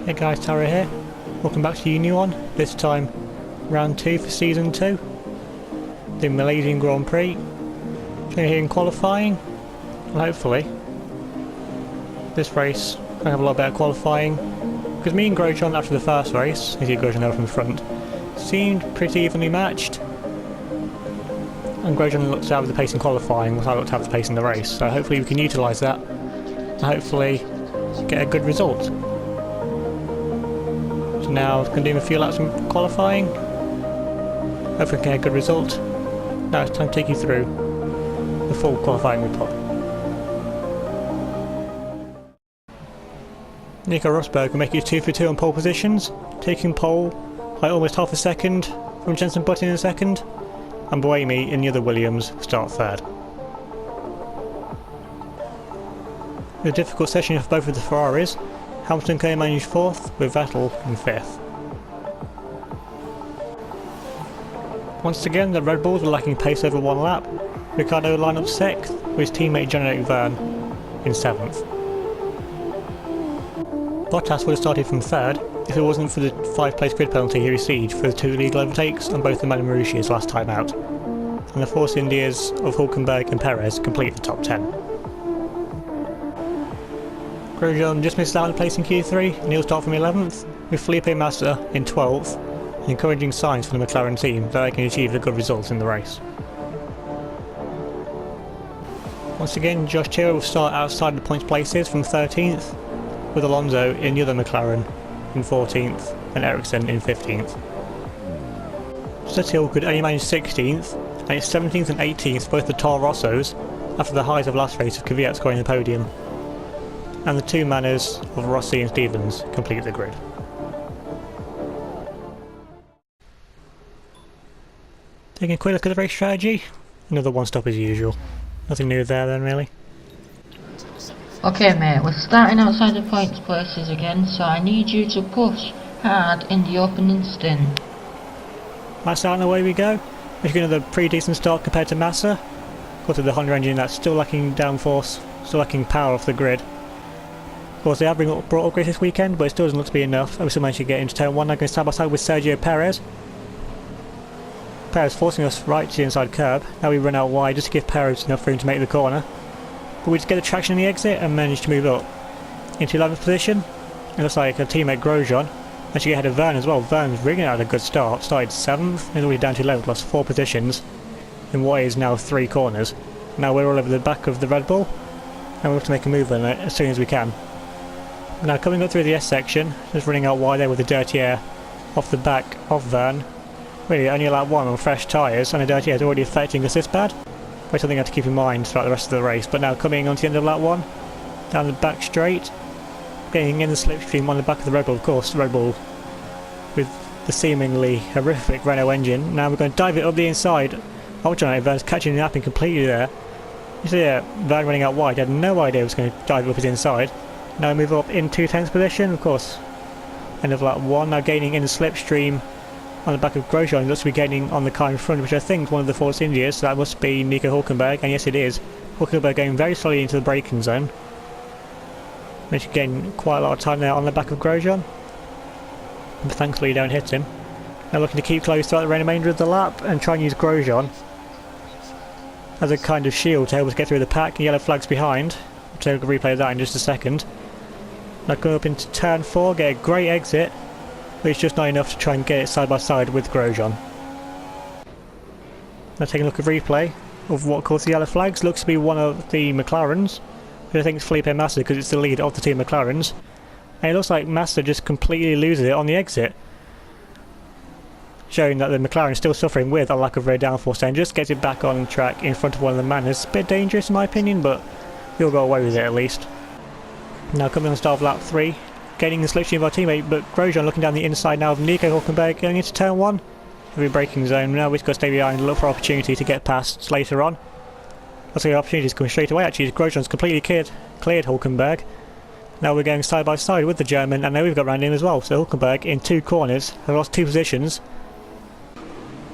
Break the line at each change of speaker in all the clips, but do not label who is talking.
Hey guys, Tara here. Welcome back to UniONE, this time round 2 for season 2. The Malaysian Grand Prix. Here in qualifying, and hopefully this race I have a lot better qualifying, because me and Grosjean after the first race, you see Grosjean there from the front, seemed pretty evenly matched, and Grosjean looked to have the pace in qualifying, while I looked to have the pace in the race, so hopefully we can utilise that and hopefully get a good result. So now going to do a few laps in qualifying, hopefully get a good result. Now it's time to take you through the full qualifying report. Nico Rosberg will make it 2 for 2 on pole positions, taking pole by almost half a second from Jenson Button in a second, and Buemi in the other Williams start third. A difficult session for both of the Ferraris. Hamilton came managed 4th, with Vettel in 5th. Once again, the Red Bulls were lacking pace over one lap. Ricciardo lined up 6th, with his teammate Jean-Eric Vergne in 7th. Bottas would have started from 3rd if it wasn't for the 5-place grid penalty he received for the 2 illegal overtakes on both the Madame Mauritius last time out, and the Force Indias of Hulkenberg and Perez complete the top 10. Grosjean just missed out on a place in Q3 and he'll start from 11th, with Felipe Massa in 12th, encouraging signs from the McLaren team that they can achieve a good result in the race. Once again, Josh Chira will start outside the points places from 13th, with Alonso in the other McLaren in 14th and Ericsson in 15th. Suttil could only manage 16th, and it's 17th and 18th both the Toro Rossos after the highs of last race of Kvyat scoring the podium, and the 2 manners of Rossi and Stevens complete the grid. Taking a quick look at the race strategy, another one stop as usual. Nothing new there then really.
Okay mate, we're starting outside the points places again, so I need you to push hard in the opening stint.
Massa out and away we go. We've got another pretty decent start compared to Massa. Got to the Honda engine that's still lacking downforce, still lacking power off the grid. Of course they have brought upgrades this weekend, but it still doesn't look to be enough, and we still managed to get into turn 1, now going side by side with Sergio Perez. Perez forcing us right to the inside curb. Now we run out wide just to give Perez enough room to make the corner. But we just get the traction in the exit and manage to move up into 11th position. It looks like our teammate Grosjean actually get ahead of Vergne as well. Vergne's really had a good start, started 7th and already down to 11th, lost 4 positions in what is now 3 corners. Now we're all over the back of the Red Bull and we'll have to make a move on it as soon as we can. Now coming up through the S section, just running out wide there with the dirty air off the back of Vergne. Really only lap 1 on fresh tyres, and the dirty air is already affecting us this bad. But something I have to keep in mind throughout the rest of the race. But now coming on to the end of lap 1, down the back straight, getting in the slipstream on the back of the Red Bull, of course, the Red Bull with the seemingly horrific Renault engine. Now we're going to dive it up the inside. Ultralight Vergne's catching the napping completely there. You see Vergne running out wide, he had no idea he was going to dive up his inside. Now move up into 10th position, of course, end of lap 1, now gaining in the slipstream on the back of Grosjean. He looks to be gaining on the car in front, which I think is one of the Force Indias, so that must be Nico Hulkenberg, and yes it is. Hulkenberg going very slowly into the braking zone. Managed to gain quite a lot of time there on the back of Grosjean, but thankfully you don't hit him. Now looking to keep close throughout the remainder of the lap and try and use Grosjean as a kind of shield to help us get through the pack. Yellow flags behind. We'll take a replay of that in just a second. Now going up into turn 4, get a great exit, but it's just not enough to try and get it side by side with Grosjean. Now taking a look at replay of what caused the yellow flags. Looks to be one of the McLarens, which I think is Felipe Massa because it's the lead of the two McLarens. And it looks like Massa just completely loses it on the exit, showing that the McLaren is still suffering with a lack of rear downforce and just gets it back on track in front of one of the manners. A bit dangerous in my opinion, but he'll go away with it at least. Now coming on the start of lap 3, gaining the slipstream of our teammate, but Grosjean looking down the inside now of Nico Hulkenberg, going into turn 1. Every braking zone, now we've got to stay behind and look for opportunity to get past later on. Looks like the opportunity is coming straight away actually. Grosjean's completely cleared Hulkenberg. Now we're going side by side with the German, and now we've got round him as well. So Hulkenberg in 2 corners has lost 2 positions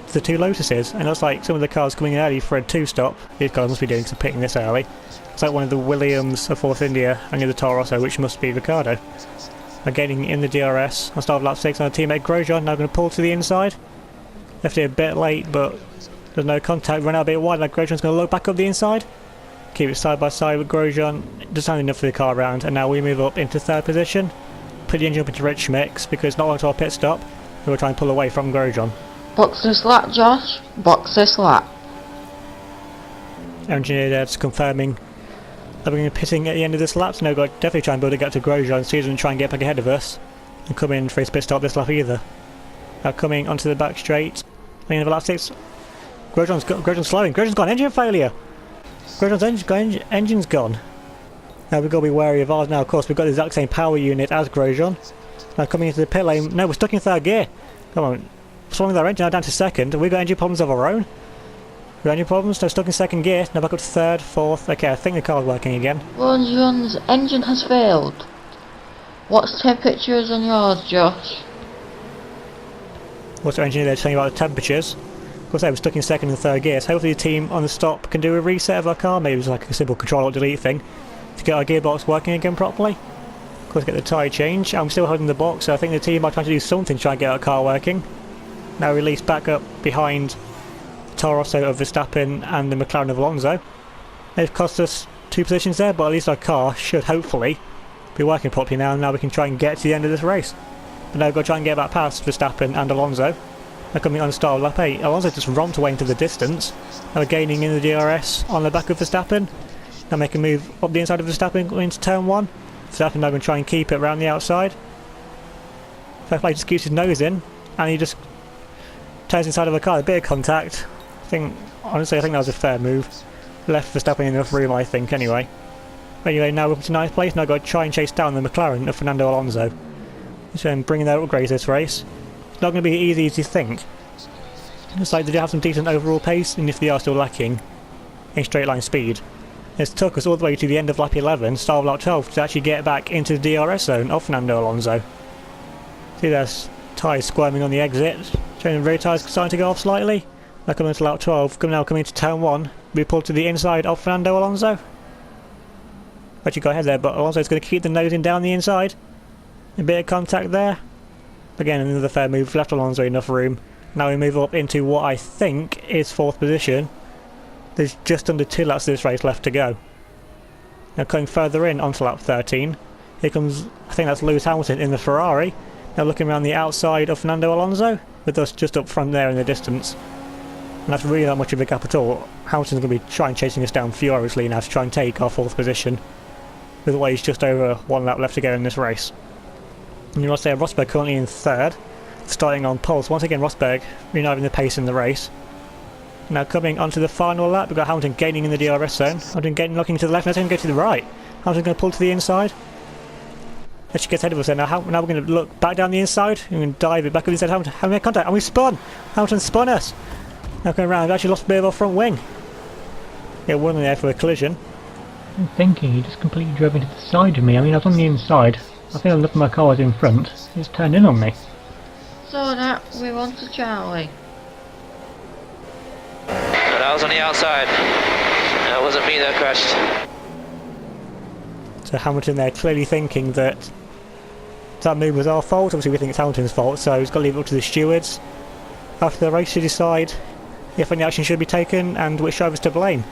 to the 2 Lotuses, and it looks like some of the cars coming in early for a 2 stop. These cars must be doing some pitting this early. It's like one of the Williams of Force India and the other Toro Rosso, which must be Ricciardo. are gaining in the DRS. On start of lap 6, our teammate Grosjean now going to pull to the inside. Left it a bit late, but there's no contact. Run out a bit wide, like Grosjean's going to load back up the inside. Keep it side by side with Grosjean. Just not enough for the car round, and now we move up into 3rd position. Put the engine up into rich mix because it's not long to our pit stop. So we're trying to pull away from Grosjean.
Box this lap, Josh. Box this lap.
Engineer there just confirming that we're going to be pitting at the end of this lap. So now we've got to definitely try and build a gap to Grosjean so he doesn't try and get back ahead of us and come in for his pit stop this lap either. Now coming onto the back straight. At the end of lap 6. Grosjean's slowing. Grosjean's gone. Engine failure. Grosjean's engine's gone. Now we've got to be wary of ours now. Of course, we've got the exact same power unit as Grosjean. Now coming into the pit lane. No, we're stuck in 3rd gear. Come on. What's wrong with our engine? Now down to 2nd. We've got engine problems of our own. We've got engine problems. Now stuck in 2nd gear. Now back up to 3rd, 4th. Okay, I think the car's working again.
Grosjean's engine has failed. What's temperatures on yours, Josh?
What's our engineer there telling you about the temperatures? Of course, we're stuck in 2nd and 3rd gear. So hopefully the team on the stop can do a reset of our car. Maybe it's like a simple control-alt-delete thing to get our gearbox working again properly. Of course, get the tyre change. I'm still holding the box, so I think the team are trying to do something to try and get our car working. Now release back up behind Toro Rosso of Verstappen and the McLaren of Alonso. They've cost us 2 positions there, but at least our car should hopefully be working properly now. Now we can try and get to the end of this race. But now we've got to try and get back past Verstappen and Alonso. They're coming on the start of lap 8. Alonso just romped away into the distance. Now we're gaining in the DRS on the back of Verstappen. Now make a move up the inside of Verstappen into turn 1. Verstappen now going to try and keep it around the outside. Fairplay just keeps his nose in and he just turns inside of the car. A bit of contact. Honestly, I think that was a fair move. Left Verstappen enough room, I think, anyway. But anyway, now we're up to 9th place. Now I've got to try and chase down the McLaren of Fernando Alonso. So bringing their upgrades this race. It's not going to be easy as you think. Looks like they do have some decent overall pace, and if they are still lacking in straight line speed. It's took us all the way to the end of lap 11, start of lap 12, to actually get back into the DRS zone of Fernando Alonso. See there's tyres squirming on the exit, showing the rear tyres starting to go off slightly. Now coming into lap 12, now coming into turn 1, we pulled to the inside of Fernando Alonso. Actually got ahead there, but Alonso's going to keep the nose in down the inside. A bit of contact there. Again, another fair move, left Alonso enough room. Now we move up into what I think is 4th position. There's just under 2 laps of this race left to go. Now coming further in onto lap 13, here comes, I think that's Lewis Hamilton in the Ferrari. Now looking around the outside of Fernando Alonso, with us just up front there in the distance. And that's really not much of a gap at all. Hamilton's going to be trying chasing us down furiously now to try and take our 4th position. With the way he's just over 1 lap left to go in this race. And you must say Rosberg currently in 3rd, starting on pole. So once again Rosberg reuniting the pace in the race. Now coming onto the final lap, we've got Hamilton gaining in the DRS zone. Hamilton looking to the left, let's him go to the right. Hamilton's going to pull to the inside. Actually gets ahead of us there. Now we're going to look back down the inside. We're going to dive it back up inside Hamilton. Having contact, and we spun! Hamilton spun us! Now going around, we've actually lost a bit of our front wing. Yeah, one in there for a collision.
I'm thinking he just completely drove into the side of me. I mean, I was on the inside. I think I looked at my car was in front. He just turned in on me.
So that we're on to Charlie.
But I was on the outside. It wasn't me that crashed.
So Hamilton there clearly thinking that that move was our fault. Obviously we think it's Hamilton's fault, so he's got to leave it up to the stewards after the race to decide if any action should be taken and which driver's to blame.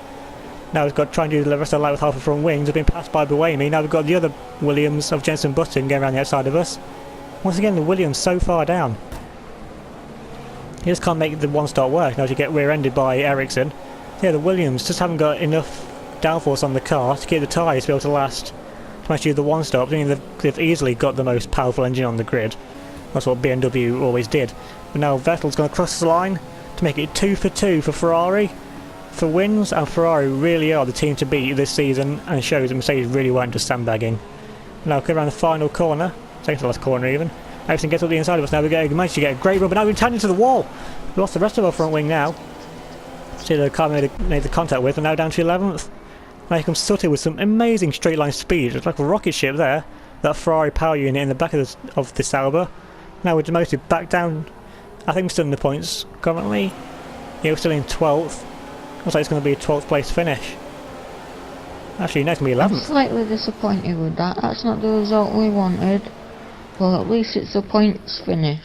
Now he's got to try and do the rest of the lap with half a front wings. We've been passed by Buemi. Now we've got the other Williams of Jenson Button going around the outside of us. Once again, the Williams so far down. He just can't make the one start work. Now to get rear-ended by Ericsson. Yeah, the Williams just haven't got enough downforce on the car to get the tyres to be able to last to actually do the one stop. I mean, they've easily got the most powerful engine on the grid. That's what BMW always did. But now Vettel's going to cross the line to make it 2 for 2 for Ferrari. For wins, and Ferrari really are the team to beat this season, and shows that Mercedes really weren't just sandbagging. Now coming around the final corner, second to last corner even, everything gets up the inside of us. Now we managed to get a great run, but now we've turned into the wall. We lost the rest of our front wing now. See the car made the contact with, and now down to 11th. Now here comes Sutter with some amazing straight line speed. It's like a rocket ship there, that Ferrari power unit in the back of the Sauber. Now we're demoted back down. I think we're still in the points currently. Yeah, we're still in 12th. Looks like it's going to be a 12th place finish. Actually, next going to be 11th.
I'm slightly disappointed with that. That's not the result we wanted. Well, at least it's a points finish.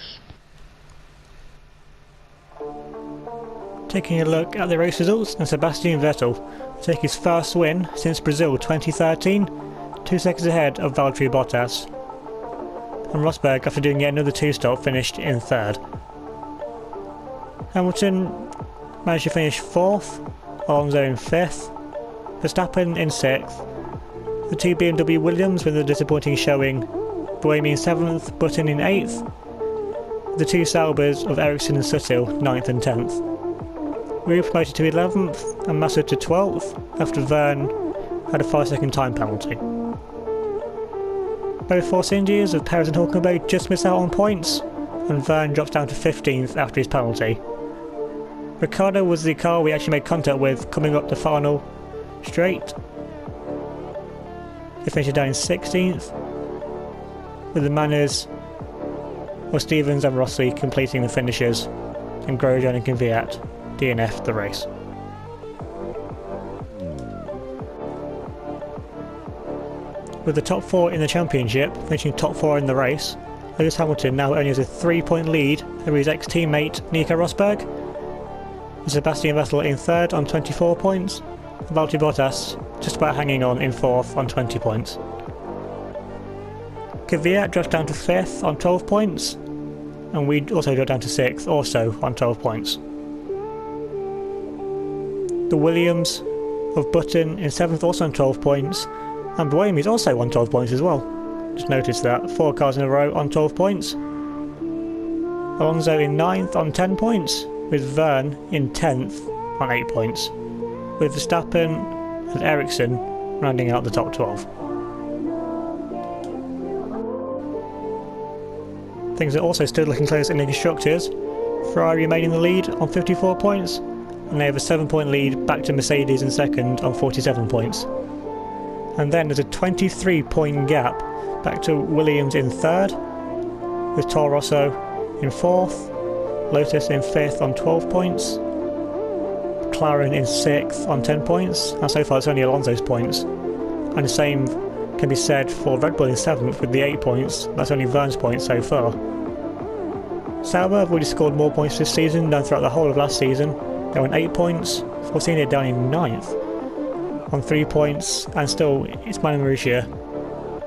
Taking a look at the race results, and Sebastian Vettel will take his first win since Brazil 2013, 2 seconds ahead of Valtteri Bottas. And Rosberg, after doing yet another 2-stop, finished in 3rd. Hamilton managed to finish 4th, Alonso in 5th, Verstappen in 6th, the 2 BMW Williams with a disappointing showing, Buemi in 7th, Button in 8th, the 2 Saubers of Ericsson and Suttil 9th and 10th. We were promoted to 11th and Massa to 12th after Verne had a 5-second time penalty. Both Force Indias of Perez and Hulkenberg just missed out on points, and Verne drops down to 15th after his penalty. Ricciardo was the car we actually made contact with coming up the final straight. He finished down in 16th, with the Manners of Stevens and Rossi completing the finishes, and Grosjean and Kvyat DNF'd the race. With the top 4 in the championship finishing top 4 in the race, Lewis Hamilton now only has a 3-point lead over his ex-teammate Nico Rosberg, with Sebastian Vettel in 3rd on 24 points, and Valtteri Bottas just about hanging on in 4th on 20 points. Kvyat drops down to 5th on 12 points, and we also drop down to 6th also on 12 points. The Williams of Button in 7th also on 12 points, and Buemi is also on 12 points as well. Just noticed that, 4 cars in a row on 12 points. Alonso in 9th on 10 points, with Verne in 10th on 8 points, with Verstappen and Ericsson rounding out the top 12. Things are also still looking close in the Constructors. Ferrari remain in the lead on 54 points, and they have a 7-point lead back to Mercedes in 2nd on 47 points. And then there's a 23-point gap back to Williams in 3rd, with Toro Rosso in 4th, Lotus in 5th on 12 points, McLaren in 6th on 10 points, and so far it's only Alonso's points. And the same can be said for Red Bull in 7th with the 8 points, that's only Verne's points so far. Sauber have already scored more points this season than throughout the whole of last season. They're on 8 points, Force India down in 9th on 3 points, and still it's Malaysia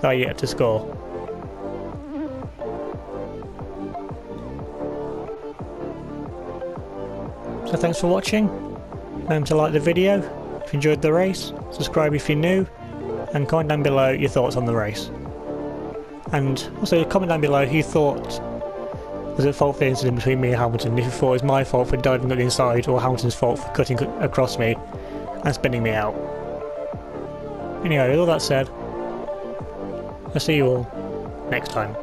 that are yet to score. So thanks for watching, remember to like the video if you enjoyed the race, subscribe if you're new, and comment down below your thoughts on the race. And also comment down below who you thought was at fault for the incident between me and Hamilton, if you thought it was my fault for diving up the inside or Hamilton's fault for cutting across me and spinning me out. Anyway, with all that said, I'll see you all next time.